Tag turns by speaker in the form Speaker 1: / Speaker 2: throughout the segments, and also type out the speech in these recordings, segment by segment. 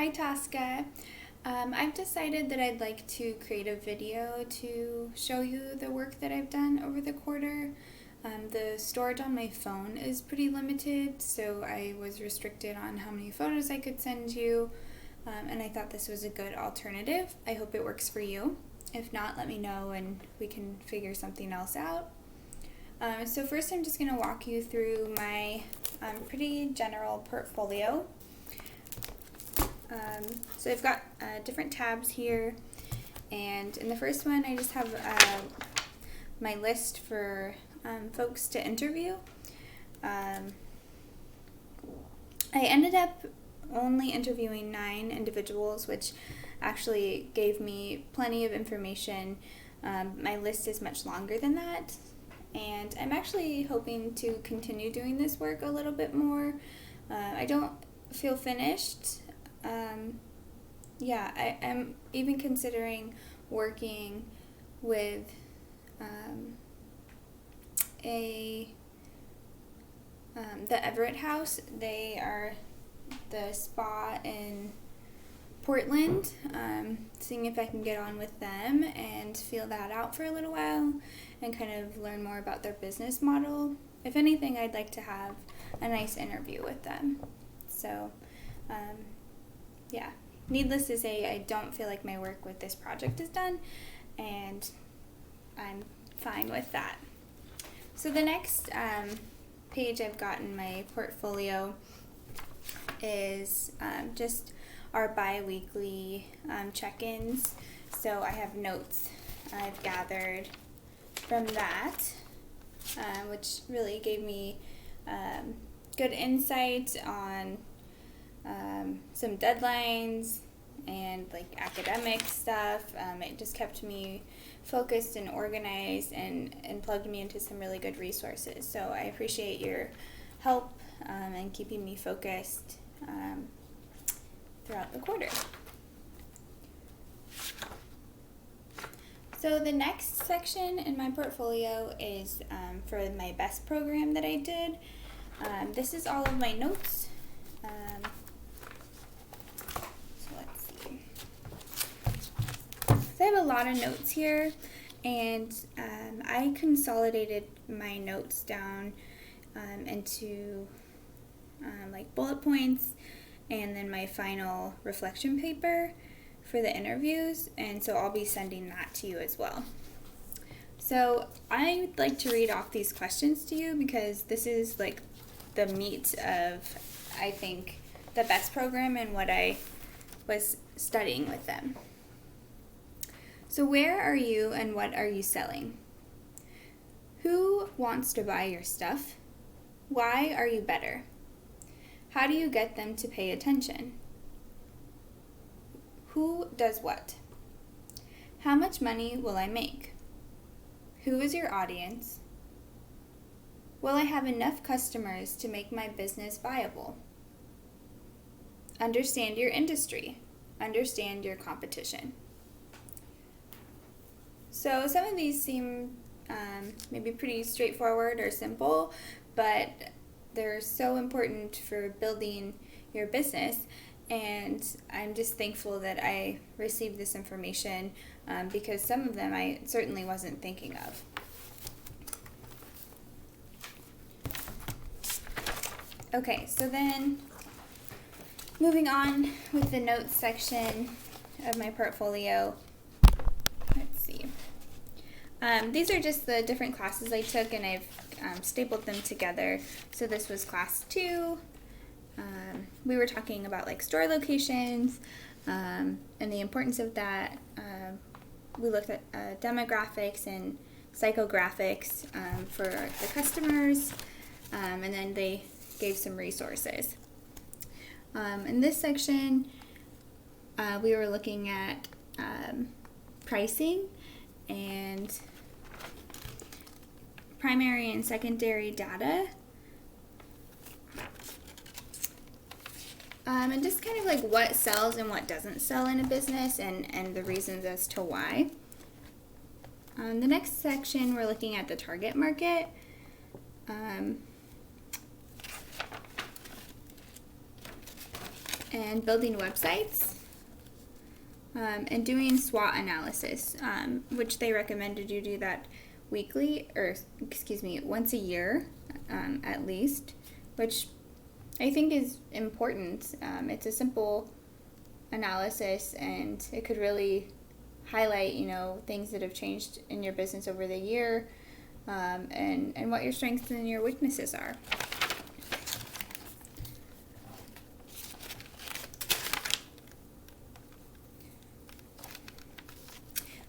Speaker 1: Hi Tosca. I've decided that I'd like to create a video to show you the work that I've done over the quarter. The storage on my phone is pretty limited, so I was restricted on how many photos I could send you, and I thought this was a good alternative. I hope it works for you. If not, let me know and we can figure something else out. So first I'm just going to walk you through my pretty general portfolio. So I've got different tabs here, and in the first one I just have my list for folks to interview. I ended up only interviewing 9 individuals, which actually gave me plenty of information. My list is much longer than that, and I'm actually hoping to continue doing this work a little bit more. I don't feel finished. I'm even considering working with the Everett House. They are the spa in Portland, seeing if I can get on with them and feel that out for a little while and kind of learn more about their business model. If anything, I'd like to have a nice interview with them. So, needless to say, I don't feel like my work with this project is done, and I'm fine with that. So the next page I've got in my portfolio is just our bi-weekly check-ins. So I have notes I've gathered from that, which really gave me good insight on some deadlines and like academic stuff. It just kept me focused and organized and plugged me into some really good resources. So I appreciate your help and keeping me focused throughout the quarter. So the next section in my portfolio is for my best program that I did. This is all of my notes. So I have a lot of notes here, and I consolidated my notes down into like bullet points, and then my final reflection paper for the interviews, and so I'll be sending that to you as well. So I'd like to read off these questions to you because this is like the meat of, I think, the best program and what I was studying with them. So where are you and what are you selling? Who wants to buy your stuff? Why are you better? How do you get them to pay attention? Who does what? How much money will I make? Who is your audience? Will I have enough customers to make my business viable? Understand your industry. Understand your competition. So some of these seem maybe pretty straightforward or simple, but they're so important for building your business, and I'm just thankful that I received this information because some of them I certainly wasn't thinking of. Okay, so then moving on with the notes section of my portfolio. Let's see. These are just the different classes I took, and I've stapled them together. So this was class 2. We were talking about like store locations and the importance of that. We looked at demographics and psychographics for the customers, and then they gave some resources. In this section, we were looking at pricing and primary and secondary data, and just kind of like what sells and what doesn't sell in a business, and the reasons as to why. The next section, we're looking at the target market. and building websites, and doing SWOT analysis, which they recommended you do that once a year, at least, which I think is important. It's a simple analysis, and it could really highlight, things that have changed in your business over the year, and what your strengths and your weaknesses are.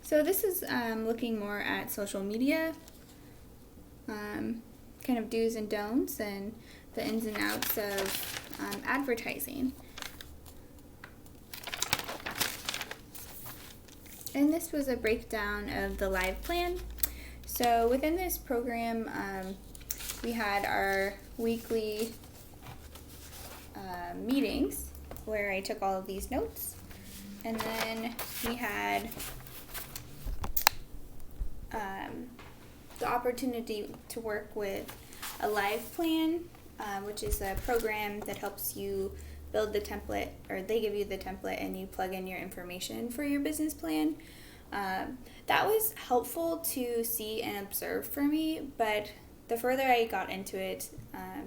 Speaker 1: So this is looking more at social media, kind of do's and don'ts, and the ins and outs of advertising. And this was a breakdown of the live plan. So within this program, we had our weekly meetings where I took all of these notes, and then we had the opportunity to work with a live plan, which is a program that helps you build the template, or they give you the template and you plug in your information for your business plan. That was helpful to see and observe for me, but the further I got into it,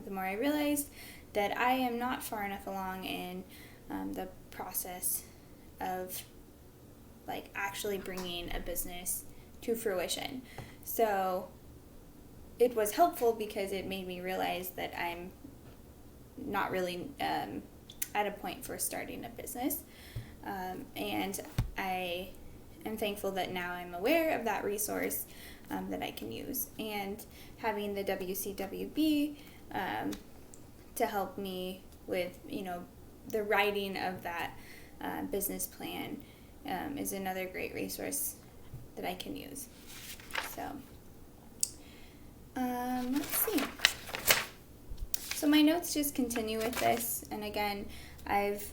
Speaker 1: the more I realized that I am not far enough along in the process of actually bringing a business to fruition. So it was helpful because it made me realize that I'm not really at a point for starting a business, and I am thankful that now I'm aware of that resource that I can use, and having the WCWB to help me with the writing of that business plan is another great resource that I can use. So let's see. So my notes just continue with this, and again, I've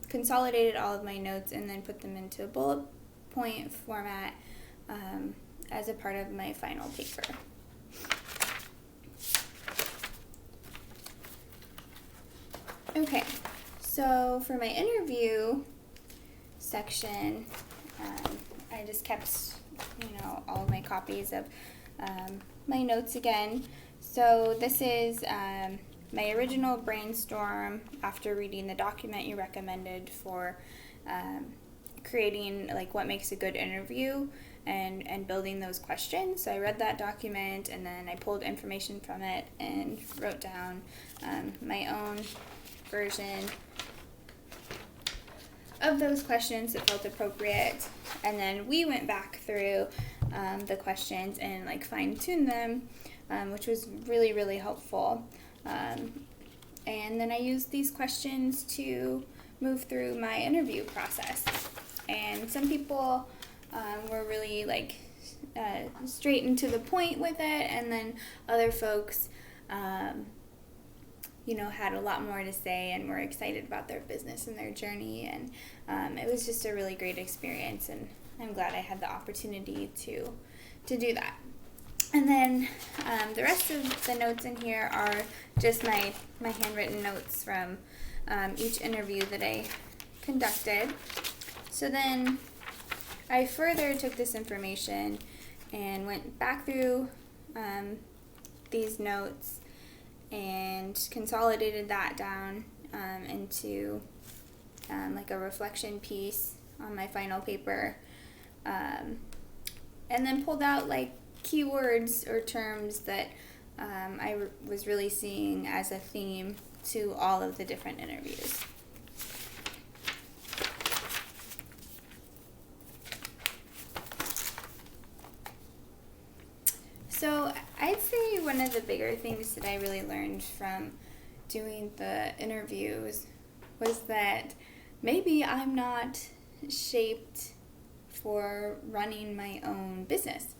Speaker 1: consolidated all of my notes and then put them into a bullet point format as a part of my final paper. Okay, so for my interview section, I just kept all of my copies of my notes again. So this is my original brainstorm after reading the document you recommended for creating what makes a good interview and building those questions. So I read that document, and then I pulled information from it and wrote down my own version of those questions that felt appropriate, and then we went back through the questions and fine-tuned them, which was really, really helpful. And then I used these questions to move through my interview process. And some people were really straight and to the point with it, and then other folks had a lot more to say and were excited about their business and their journey, and it was just a really great experience, and I'm glad I had the opportunity to do that. And then the rest of the notes in here are just my handwritten notes from each interview that I conducted. So then I further took this information and went back through these notes and consolidated that down into a reflection piece on my final paper, and then pulled out keywords or terms that I was really seeing as a theme to all of the different interviews. So I'd say one of the bigger things that I really learned from doing the interviews was that maybe I'm not shaped for running my own business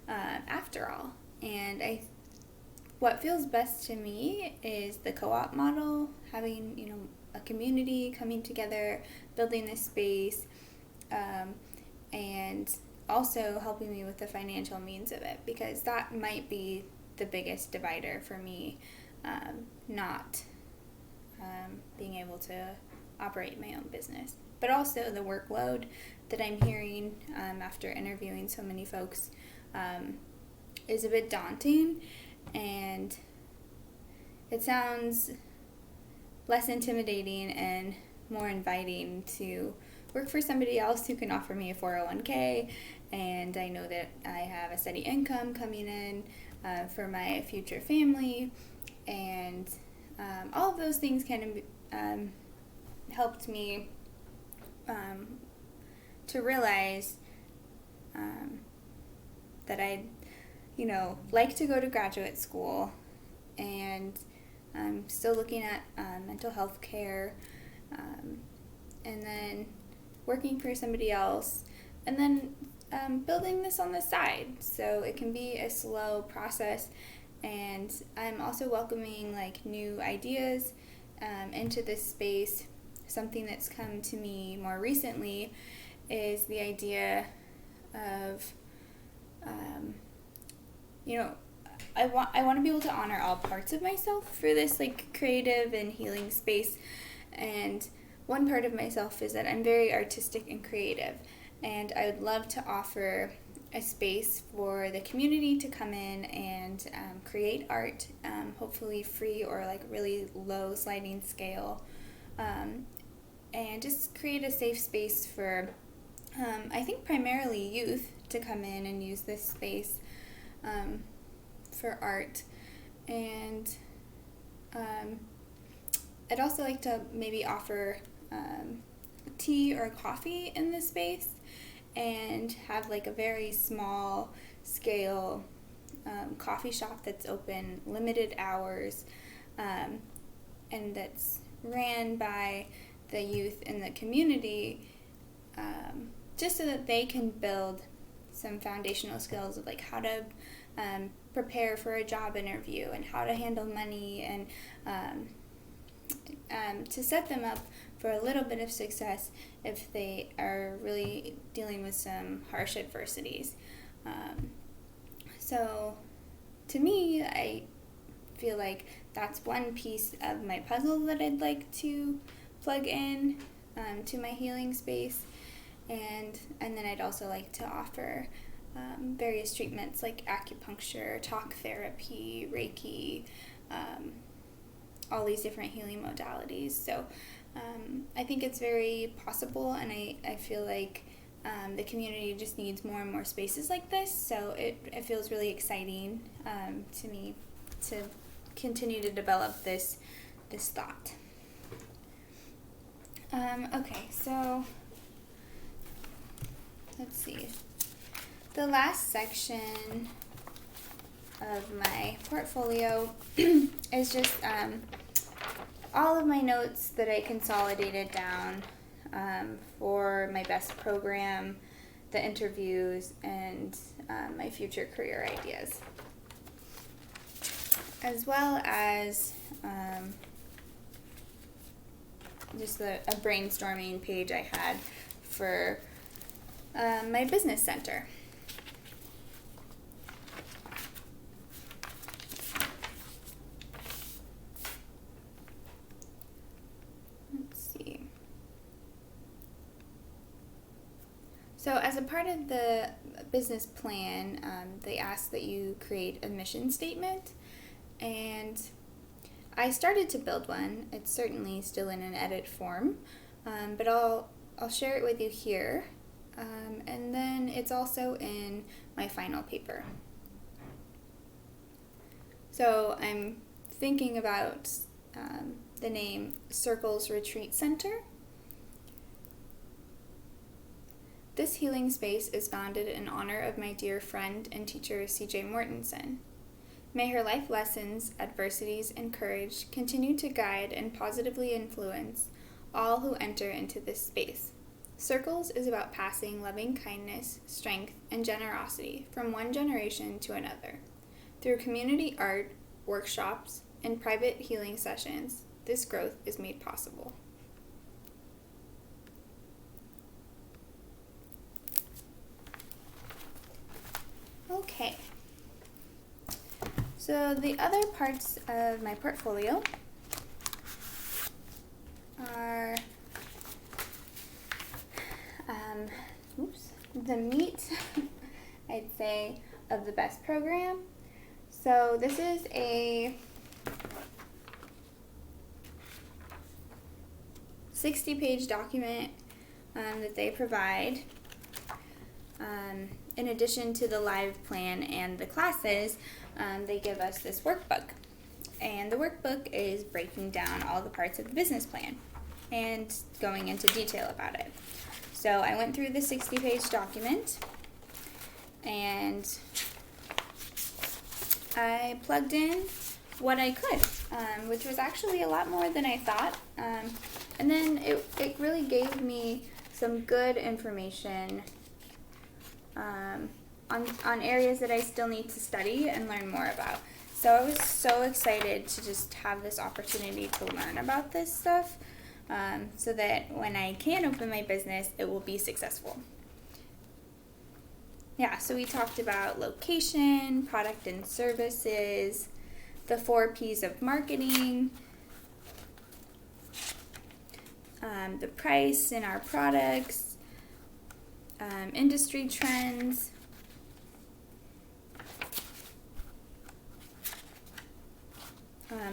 Speaker 1: after all. And what feels best to me is the co-op model, having a community coming together, building this space, and also helping me with the financial means of it, because that might be the biggest divider for me, not being able to operate my own business. But also the workload that I'm hearing after interviewing so many folks is a bit daunting, and it sounds less intimidating and more inviting to work for somebody else who can offer me a 401k, and I know that I have a steady income coming in for my future family, and all of those things kind of helped me to realize that I'd, like to go to graduate school, and I'm still looking at mental health care, and then working for somebody else, and then building this on the side. So it can be a slow process, and I'm also welcoming new ideas into this space. Something that's come to me more recently is the idea of, I want to be able to honor all parts of myself for this creative and healing space. And one part of myself is that I'm very artistic and creative, and I would love to offer a space for the community to come in and create art, hopefully free or really low sliding scale, and just create a safe space for I think primarily youth to come in and use this space for art. And I'd also like to maybe offer tea or coffee in this space, and have a very small scale coffee shop that's open limited hours, and that's ran by the youth in the community, just so that they can build some foundational skills of how to prepare for a job interview and how to handle money, and to set them up for a little bit of success if they are really dealing with some harsh adversities. So to me, I feel like that's one piece of my puzzle that I'd like to plug in to my healing space. And then I'd also like to offer various treatments like acupuncture, talk therapy, Reiki, all these different healing modalities. So I think it's very possible, and I feel like the community just needs more and more spaces like this. So it feels really exciting to me to continue to develop this thought. Okay, so let's see. The last section of my portfolio is just all of my notes that I consolidated down for my best program, the interviews, and my future career ideas, as well as just a brainstorming page I had for my business center. Let's see. So as a part of the business plan, they ask that you create a mission statement, and I started to build one. It's certainly still in an edit form, but I'll share it with you here. And then it's also in my final paper. So I'm thinking about the name Circles Retreat Center. This healing space is founded in honor of my dear friend and teacher C.J. Mortensen. May her life lessons, adversities, and courage continue to guide and positively influence all who enter into this space. Circles is about passing loving kindness, strength, and generosity from one generation to another. Through community art, workshops, and private healing sessions, this growth is made possible. Okay. So the other parts of my portfolio the meat, I'd say, of the BEST program. So this is a 60-page document that they provide. In addition to the live plan and the classes, they give us this workbook. And the workbook is breaking down all the parts of the business plan and going into detail about it. So I went through the 60-page document and I plugged in what I could, which was actually a lot more than I thought. And then it really gave me some good information on areas that I still need to study and learn more about. So I was so excited to just have this opportunity to learn about this stuff, so that when I can open my business, it will be successful. Yeah, so we talked about location, product and services, the 4 P's of marketing, the price in our products, industry trends,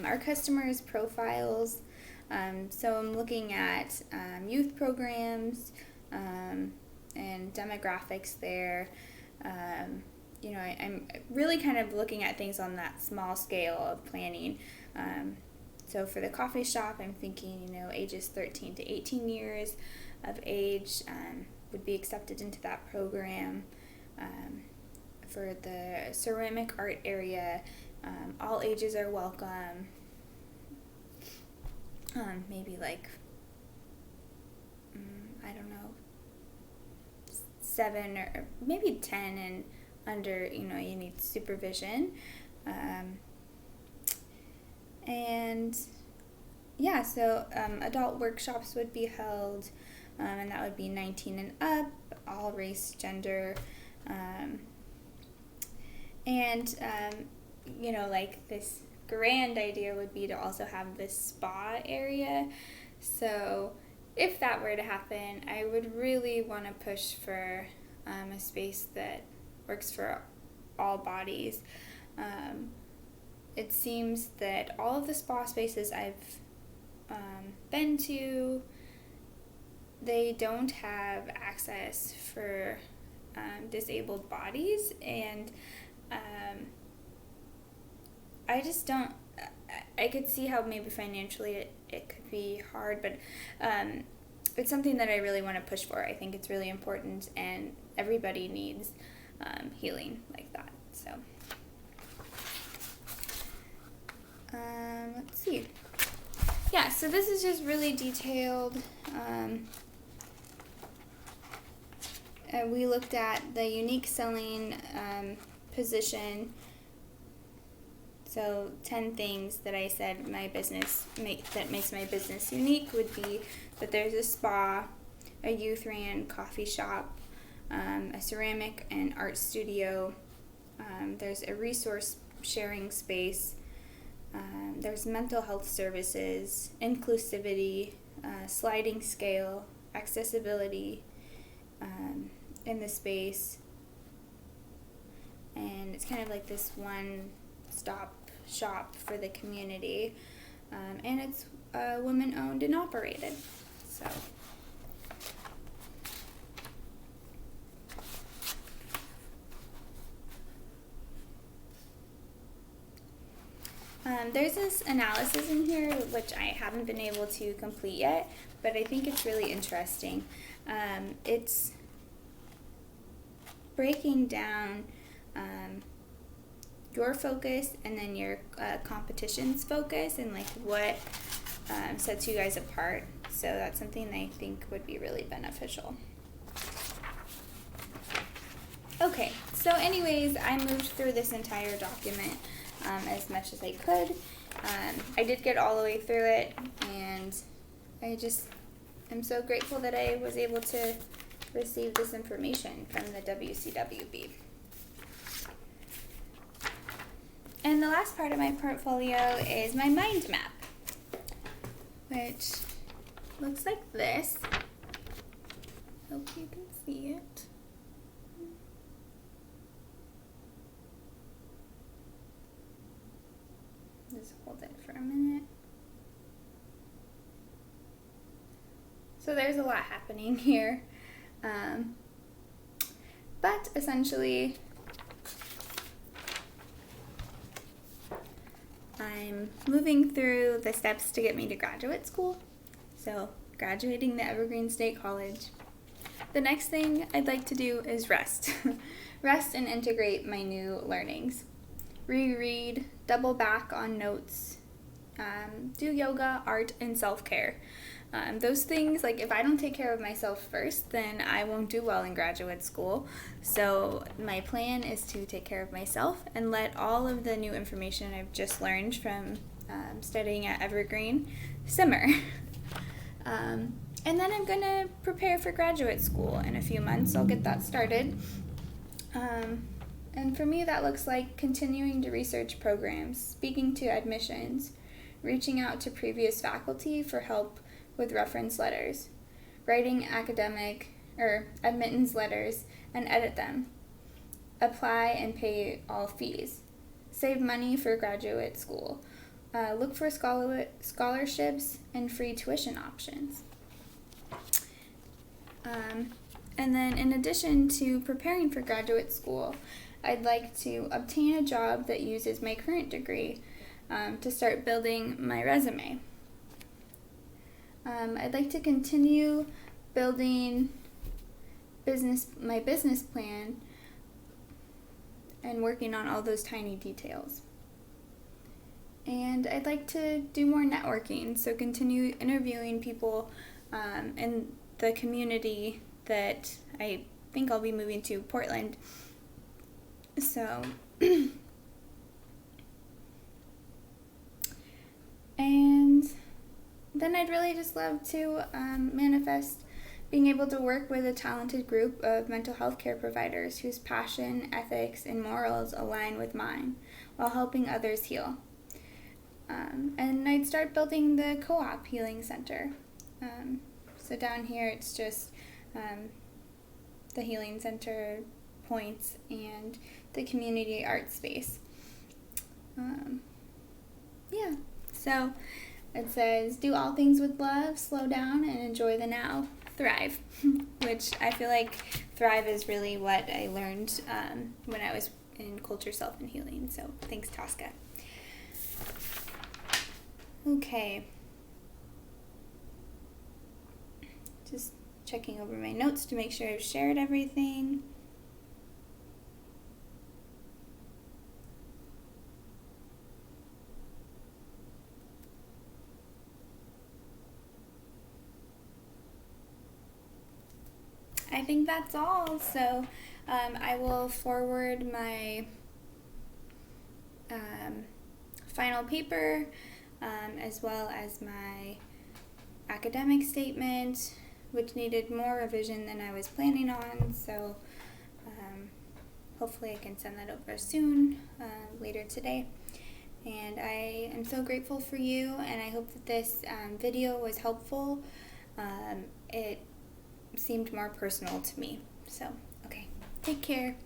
Speaker 1: our customers' profiles. So I'm looking at youth programs and demographics there. I'm really kind of looking at things on that small scale of planning. So for the coffee shop, I'm thinking, ages 13 to 18 years of age would be accepted into that program. For the ceramic art area, all ages are welcome. Maybe like, 7 or maybe 10 and under, you need supervision. So adult workshops would be held, and that would be 19 and up, all race, gender, like this grand idea would be to also have this spa area. So if that were to happen, I would really want to push for a space that works for all bodies. It seems that all of the spa spaces I've been to, they don't have access for disabled bodies, and I just don't. I could see how maybe financially it could be hard, but it's something that I really want to push for. I think it's really important, and everybody needs healing like that. So let's see. Yeah, so this is just really detailed. We looked at the unique selling position. So 10 things that I said that makes my business unique would be that there's a spa, a youth-ran coffee shop, a ceramic and art studio, there's a resource sharing space, there's mental health services, inclusivity, sliding scale, accessibility in the space, and it's kind of like this one-stop shop for the community, and it's women-owned and operated. So there's this analysis in here which I haven't been able to complete yet, but I think it's really interesting. It's breaking down your focus and then your competition's focus, and like what sets you guys apart. So that's something that I think would be really beneficial. Okay, so anyways, I moved through this entire document as much as I could. I did get all the way through it, and I just am so grateful that I was able to receive this information from the WCWB. And the last part of my portfolio is my mind map, which looks like this. Hope you can see it. So there's a lot happening here. But essentially, I'm moving through the steps to get me to graduate school. So graduating the Evergreen State College. The next thing I'd like to do is rest. Rest and integrate my new learnings. Reread, double back on notes, do yoga, art, and self-care. Those things, like if I don't take care of myself first, then I won't do well in graduate school. So my plan is to take care of myself and let all of the new information I've just learned from studying at Evergreen simmer. And then I'm going to prepare for graduate school in a few months. I'll get that started. And for me, that looks like continuing to research programs, speaking to admissions, reaching out to previous faculty for help with reference letters, writing academic or admittance letters and edit them, apply and pay all fees, save money for graduate school, look for scholarships and free tuition options. And then in addition to preparing for graduate school, I'd like to obtain a job that uses my current degree to start building my resume. I'd like to continue building my business plan and working on all those tiny details. And I'd like to do more networking, so continue interviewing people in the community that I think I'll be moving to, Portland. So, and then I'd really just love to manifest being able to work with a talented group of mental health care providers whose passion, ethics, and morals align with mine while helping others heal. And I'd start building the Co-op Healing Center. So down here it's just the Healing Center points and the community art space. So it says, do all things with love, slow down, and enjoy the now. Thrive, which I feel like thrive is really what I learned when I was in Culture, Self, and Healing. So thanks, Tosca. Okay. Just checking over my notes to make sure I've shared everything. I think that's all. So I will forward my final paper as well as my academic statement, which needed more revision than I was planning on. So hopefully I can send that over soon, later today. And I am so grateful for you, and I hope that this video was helpful. It seemed more personal to me. So, okay, take care.